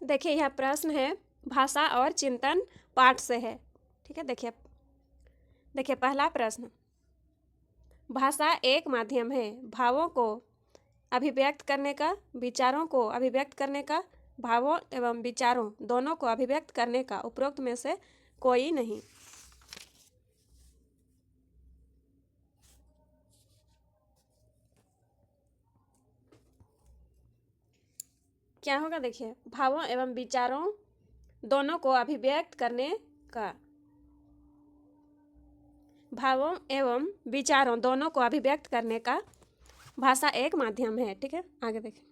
देखिए यह प्रश्न है भाषा और चिंतन पाठ से है। ठीक है, देखिए देखिए पहला प्रश्न, भाषा एक माध्यम है भावों को अभिव्यक्त करने का, विचारों को अभिव्यक्त करने का, भावों एवं विचारों दोनों को अभिव्यक्त करने का, उपरोक्त में से कोई नहीं। क्या होगा, देखिए भावों एवं विचारों दोनों को अभिव्यक्त करने का, भावों एवं विचारों दोनों को अभिव्यक्त करने का भाषा एक माध्यम है। ठीक है, आगे देखिए,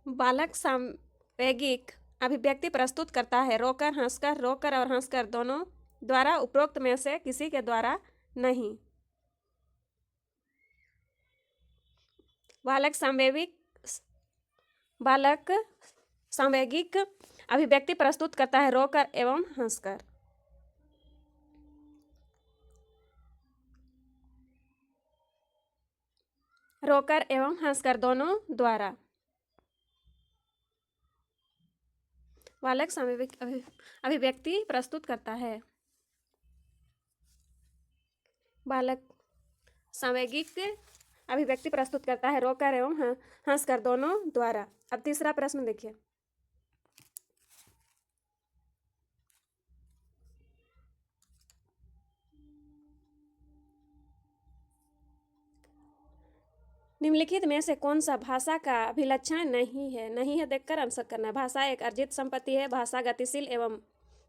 बालक सामवेगिक अभिव्यक्ति प्रस्तुत करता है, रोकर और हंसकर दोनों द्वारा, उपरोक्त में से किसी के द्वारा नहीं। बालक सामवेगिक बालक सामवेगिक अभिव्यक्ति प्रस्तुत करता है रोकर एवं हंसकर। रोकर एवं हंसकर दोनों द्वारा। बालक सामवेगिक अभिव्यक्ति प्रस्तुत करता है, बालक सामवेगिक अभिव्यक्ति प्रस्तुत करता है रोकर एवं हंसकर दोनों द्वारा। अब तीसरा प्रश्न देखिए, निम्नलिखित में से कौन सा भाषा का अभिलक्षण नहीं है? नहीं है देखकर आंसर करना है। भाषा एक अर्जित संपत्ति है, भाषा गतिशील एवं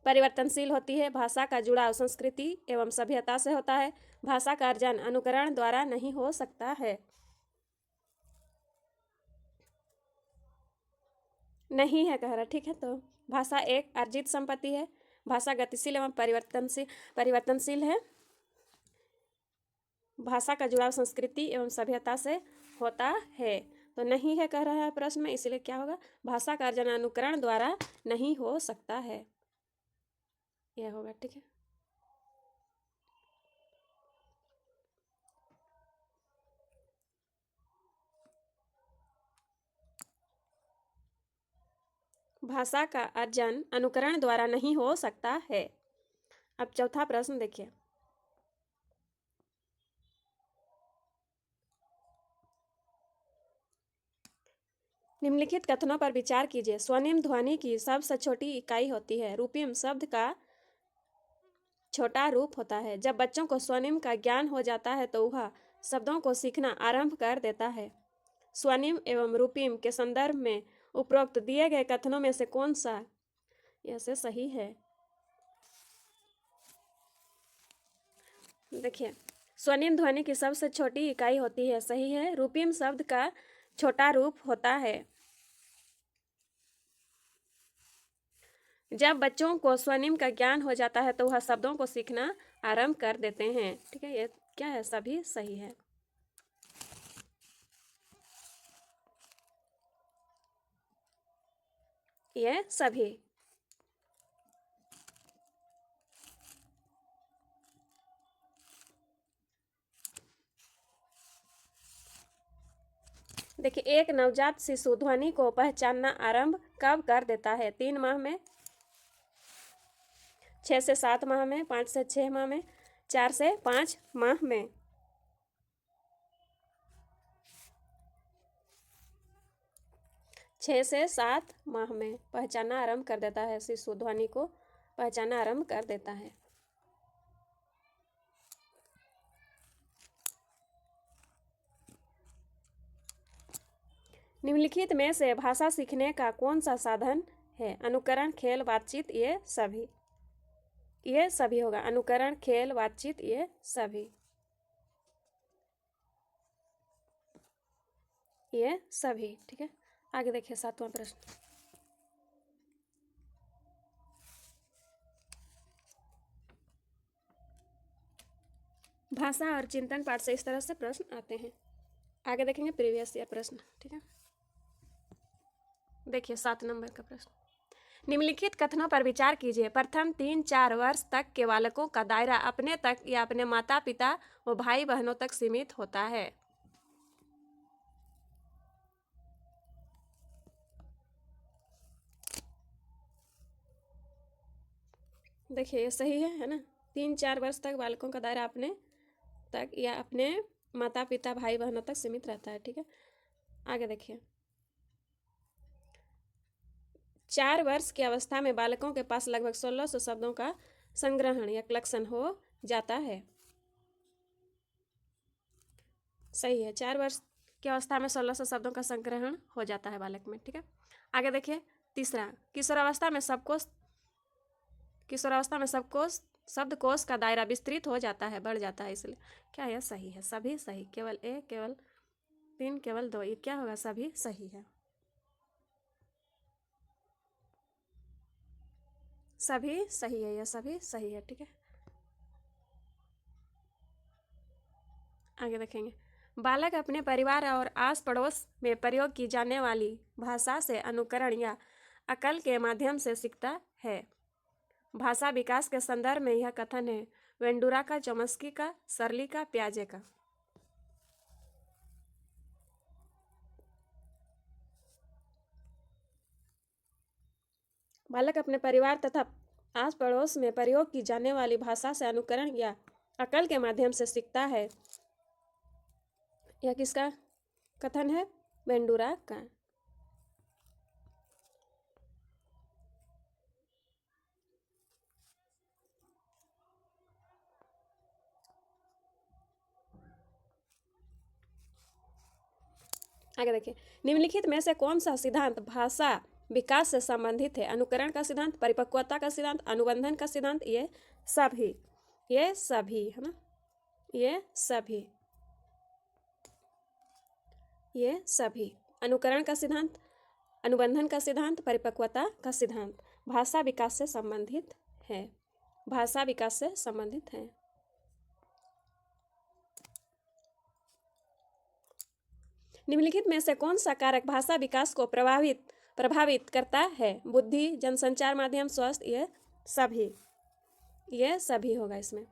परिवर्तनशील होती है, भाषा का जुड़ाव संस्कृति एवं सभ्यता से होता है, भाषा का अर्जन अनुकरण द्वारा नहीं हो सकता है। नहीं है कह रहा, ठीक है, तो भाषा एक अर्जित संपत्ति है, भाषा गतिशील एवं परिवर्तनशील है, भाषा का जुड़ाव संस्कृति एवं सभ्यता से होता है। तो नहीं है कह रहा है प्रश्न में, इसलिए क्या होगा, भाषा का अर्जन अनुकरण द्वारा नहीं हो सकता है, यह होगा। ठीक है, भाषा का अर्जन अनुकरण द्वारा नहीं हो सकता है। अब चौथा प्रश्न देखिए, निम्नलिखित कथनों पर विचार कीजिए। स्वनिम ध्वनि की सबसे छोटी इकाई होती है, रूपिम शब्द का छोटा रूप होता है। जब बच्चों को स्वनिम का ज्ञान हो जाता है तो वह शब्दों को सीखना आरंभ कर देता है। स्वनिम एवं रूपिम के संदर्भ में उपरोक्त दिए गए कथनों में से कौन सा यह से सही है? देखिए, स्वनिम ध्वनि की सबसे छोटी इकाई होती है, सही है। रूपिम शब्द का छोटा रूप होता है। जब बच्चों को स्वनिम का ज्ञान हो जाता है तो वह शब्दों को सीखना आरंभ कर देते हैं। ठीक है, ये क्या है, सभी सही है। ये सभी। देखिए, एक नवजात शिशु ध्वनि को पहचानना आरंभ कब कर देता है? 3 माह में, 6 से 7 माह में, 5 से 6 माह में, 4 से 5 माह में। छः से सात माह में पहचानना आरंभ कर देता है, शिशु ध्वनि को पहचानना आरंभ कर देता है। निम्नलिखित में से भाषा सीखने का कौन सा साधन है? अनुकरण, खेल, बातचीत, ये सभी। ये सभी होगा, अनुकरण, खेल, बातचीत, ये सभी। ये सभी। ठीक है, आगे देखिए 7वां प्रश्न, भाषा और चिंतन पाठ से इस तरह से प्रश्न आते हैं। आगे देखेंगे प्रीवियस ईयर प्रश्न। ठीक है, देखिए 7 नंबर का प्रश्न, निम्नलिखित कथनों पर विचार कीजिए। प्रथम 3-4 वर्ष तक के बालकों का दायरा अपने तक या अपने माता पिता व भाई बहनों तक सीमित होता है। देखिए ये सही है ना। 3-4 वर्ष तक बालकों का दायरा अपने तक या अपने माता पिता भाई बहनों तक सीमित रहता है। ठीक है, आगे देखिए। 4 वर्ष की अवस्था में बालकों के पास लगभग 1600 शब्दों का संग्रहण या कलेक्शन हो जाता है। सही है, 4 वर्ष की अवस्था में 1600 शब्दों का संग्रहण हो जाता है बालक में। ठीक है, आगे देखिए। तीसरा, किशोरावस्था में सबकोश शब्दकोश का दायरा विस्तृत हो जाता है, बढ़ जाता है, इसलिए क्या यह सही है? सभी सही, केवल ए, केवल 3, केवल 2, ये क्या होगा? सभी सही है, सभी सही है, यह सभी सही है। ठीक है, आगे देखेंगे। बालक अपने परिवार और आस पड़ोस में प्रयोग की जाने वाली भाषा से अनुकरण या अकल के माध्यम से सीखता है। भाषा विकास के संदर्भ में यह कथन है वेंडुरा का, चॉम्स्की का, सर्ली का, पियाजे का। बालक अपने परिवार तथा आस पड़ोस में प्रयोग की जाने वाली भाषा से अनुकरण या अकल के माध्यम से सीखता है। यह किसका कथन है? वेंडुरा का। आगे देखिए। निम्नलिखित में से कौन सा सिद्धांत भाषा विकास से संबंधित है? अनुकरण का सिद्धांत, परिपक्वता का सिद्धांत, अनुबंधन का सिद्धांत, ये सभी है ना, ये सभी अनुकरण का सिद्धांत, अनुबंधन का सिद्धांत, परिपक्वता का सिद्धांत भाषा विकास से संबंधित है, भाषा विकास से संबंधित है। निम्नलिखित में से कौन सा कारक भाषा विकास को प्रभावित करता है? बुद्धि, जनसंचार माध्यम, स्वास्थ्य, ये सभी होगा इसमें,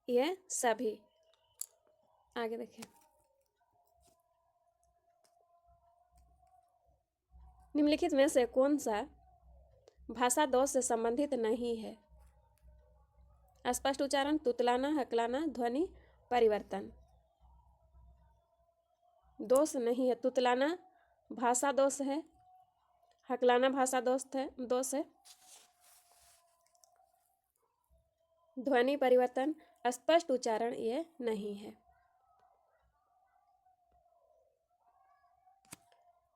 ये सभी। आगे देखिए। निम्नलिखित में से कौन सा भाषा दोष से संबंधित नहीं है? स्पष्ट उच्चारण, तुतलाना, हकलाना, ध्वनि परिवर्तन। दोष नहीं है। तुतलाना भाषा दोष है, हकलाना भाषा दोष है, ध्वनि परिवर्तन, स्पष्ट उच्चारण ये नहीं है।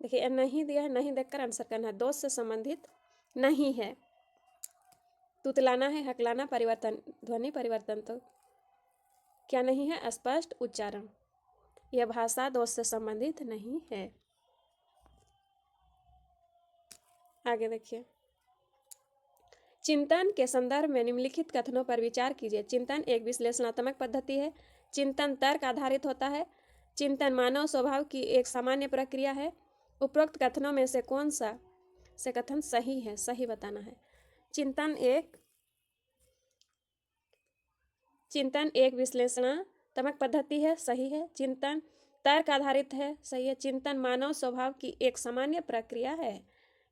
देखिए नहीं दिया है, नहीं देखकर आंसर करना है। दोष से संबंधित नहीं है। तुतलाना है, हकलाना, परिवर्तन, ध्वनि परिवर्तन तो क्या नहीं है? स्पष्ट उच्चारण। यह भाषा दोष से संबंधित नहीं है। आगे देखिए। चिंतन के संदर्भ में निम्नलिखित कथनों पर विचार कीजिए। चिंतन एक विश्लेषणात्मक पद्धति है। चिंतन तर्क आधारित होता है। चिंतन मानव स्वभाव की एक सामान्य प्रक्रिया है। उपरोक्त कथनों में से कौन सा से कथन सही है? सही बताना है। चिंतन एक विश्लेषणात्मक पद्धति है, सही है। चिंतन तर्क आधारित है, सही है। चिंतन मानव स्वभाव की एक सामान्य प्रक्रिया है।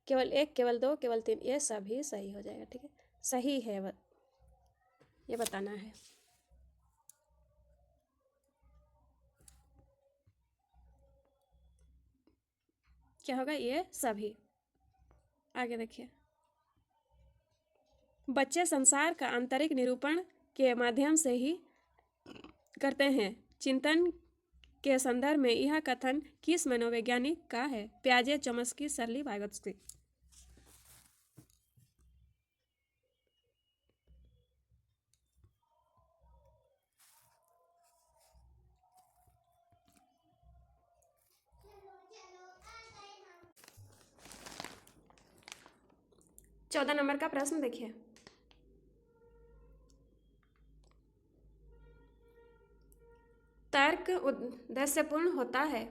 केवल 1, केवल 2, केवल 3, ये सभी सही हो जाएगा। ठीक है, सही है, ये बताना है। क्या होगा? ये सभी। आगे देखिए। बच्चे संसार का आंतरिक निरूपण के माध्यम से ही करते हैं। चिंतन के संदर्भ में यह कथन किस मनोवैज्ञानिक का है? पियाजे, चॉम्स्की, सर्ली, वाइगोत्स्की। चौदह नंबर का प्रश्न देखिए। तर्क उद्देश्यपूर्ण होता है।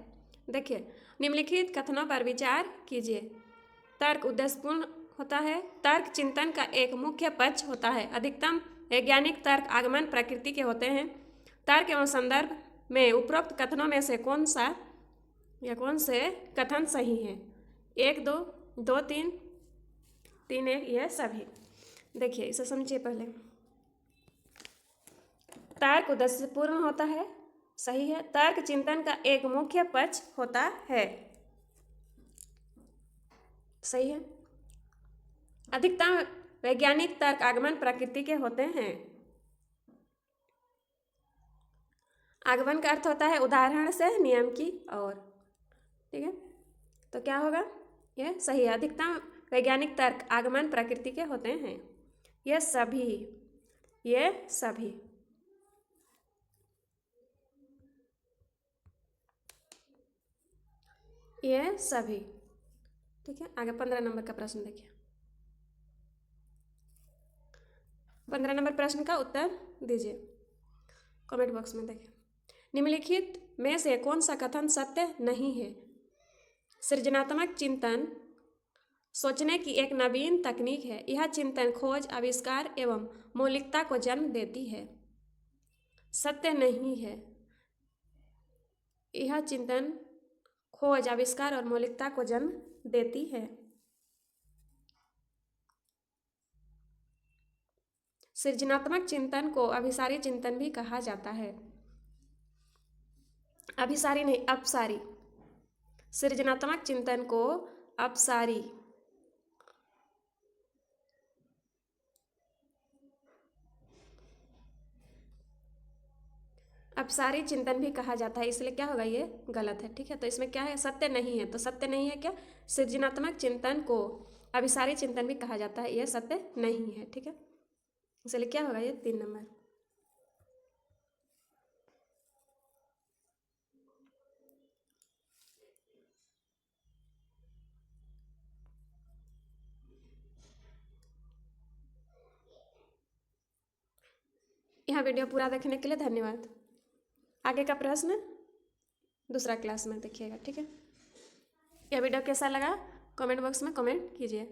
देखिए, निम्नलिखित कथनों पर विचार कीजिए। तर्क उद्देश्यपूर्ण होता है। तर्क चिंतन का एक मुख्य पक्ष होता है। अधिकतम वैज्ञानिक तर्क आगमन प्रकृति के होते हैं। तर्क एवं संदर्भ में उपरोक्त कथनों में से कौन से कथन सही है? 1, 2, 2, 3, 3, 1, यह सभी। देखिए, इसे समझिए पहले। तर्क उद्देश्यपूर्ण होता है, सही है। तर्क चिंतन का एक मुख्य पक्ष होता है, सही है। अधिकतम वैज्ञानिक तर्क आगमन प्रकृति के होते हैं। आगमन का अर्थ होता है उदाहरण से नियम की ओर, ठीक है। तो क्या होगा? यह सही है। अधिकतम वैज्ञानिक तर्क आगमन प्रकृति के होते हैं। ये सभी ठीक है। आगे 15 नंबर का प्रश्न देखिए। 15 नंबर प्रश्न का उत्तर दीजिए कमेंट बॉक्स में। देखिए, निम्नलिखित में से कौन सा कथन सत्य नहीं है? सृजनात्मक चिंतन सोचने की एक नवीन तकनीक है। यह चिंतन खोज, आविष्कार एवं मौलिकता को जन्म देती है। सत्य नहीं है। यह चिंतन खोज, आविष्कार और मौलिकता को जन्म देती है। सृजनात्मक चिंतन को अभिसारी चिंतन भी कहा जाता है। अभिसारी नहीं, अपसारी। सृजनात्मक चिंतन को अपसारी चिंतन भी कहा जाता है, इसलिए क्या होगा? ये गलत है, ठीक है। तो इसमें क्या है? सत्य नहीं है। तो सत्य नहीं है क्या? सृजनात्मक चिंतन को अभिसारी चिंतन भी कहा जाता है, यह सत्य नहीं है, ठीक है। इसलिए क्या होगा? ये 3 नंबर। यह वीडियो पूरा देखने के लिए धन्यवाद। आगे का प्रश्न दूसरा क्लास में देखिएगा, ठीक है। यह वीडियो कैसा लगा कमेंट बॉक्स में कमेंट कीजिए।